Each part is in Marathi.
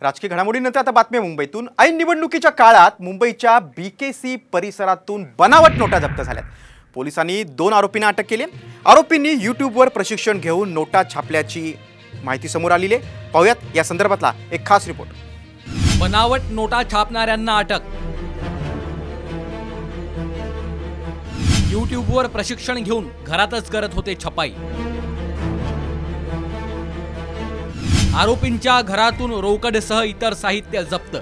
राजकीय घडामोडीनंतर आता बातमी मुंबईतून। ऐन निवडणुकीच्या काळात मुंबईच्या बीकेसी परिसरातून बनावट नोटा जप्त झाल्यात। पोलिसांनी 2 आरोपींना अटक केली। आरोपींनी यूट्यूबवर प्रशिक्षण घेऊन नोटा छापल्याची माहिती समोर आली आहे। पाहूयात या संदर्भातला एक खास रिपोर्ट। बनावट नोटा छापणाऱ्यांना अटक। यूट्यूबवर प्रशिक्षण घेऊन घरातच करत होते छपाई। आरोपींच्या घरातून रोकडसह इतर साहित्य जप्त।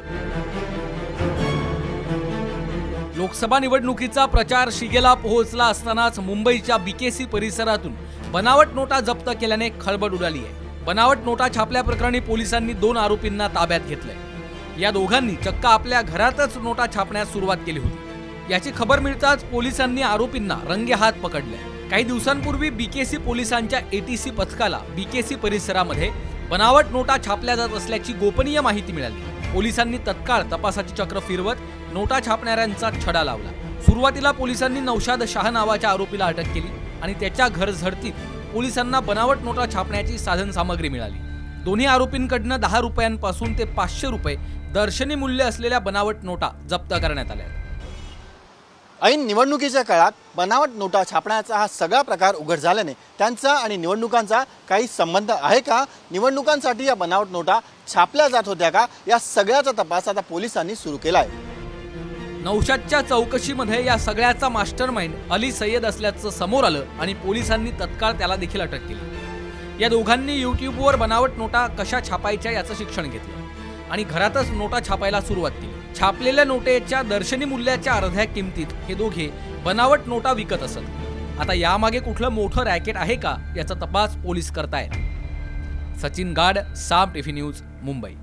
लोकसभा निवडणुकीचा प्रचार शिगेला पोहोचला असतानाच मुंबईच्या बीकेसी परिसरातून बनावट नोटा जप्त केल्याने खळबळ उडाली आहे। बनावट नोटा छापल्या प्रकरणी पोलिसांनी 2 आरोपींना ताब्यात घेतलंय। या दोघांनी चक्क आपल्या घरातच नोटा छापण्यास सुरुवात केली होती। याची खबर मिळताच पोलिसांनी आरोपींना रंगेहात पकडले। काही दिवसांपूर्वी बीकेसी पोलिसांच्या एटीसी पथकाला बीकेसी परिसरामध्ये बनावट नोटा छापल्या जात असल्याची गोपनीय माहिती मिळाली। पोलिसांनी तत्काळ तपासाची चक्र फिरवत नोटा छापणाऱ्यांचा छडा लावला। सुरुवातीला पोलिसांनी नौशाद शाह नावाच्या आरोपीला अटक केली आणि त्याच्या घर झडतीत पोलिसांना बनावट नोटा छापण्याची साधन सामग्री मिळाली। दोन्ही आरोपींकडून 10 रुपयांपासून ते 500 रुपये दर्शनी मूल्य असलेल्या बनावट नोटा जप्त करण्यात आल्या। ऐन निवडणुकीच्या काळात बनावट नोटा छापण्याचा हा सगळा प्रकार उघड झाल्याने त्यांचा आणि निवडणुकांचा काही संबंध आहे का? निवडणुकांसाठी या बनावट नोटा छापल्या जात होत्या का? या सगळ्याचा तपास आता पोलिसांनी सुरू केला आहे। नौशादच्या चौकशीमध्ये या सगळ्याचा मास्टरमाइंड अली सय्यद असल्याचं समोर आलं आणि पोलिसांनी तत्काळ त्याला देखील अटक केली। या दोघांनी यूट्यूबवर बनावट नोटा कशा छापायच्या याचं शिक्षण घेतलं आणि घरातच नोटा छापायला सुरुवात केली। छापलेल्या नोटेच्या दर्शनी मूल्याच्या अर्ध्या किमतीत हे दोघे बनावट नोटा विकत असत। आता यामागे कुठलं मोठं रॅकेट आहे का याचा तपास पोलीस करतायत। सचिन गाड, साम टीव्ही न्यूज, मुंबई।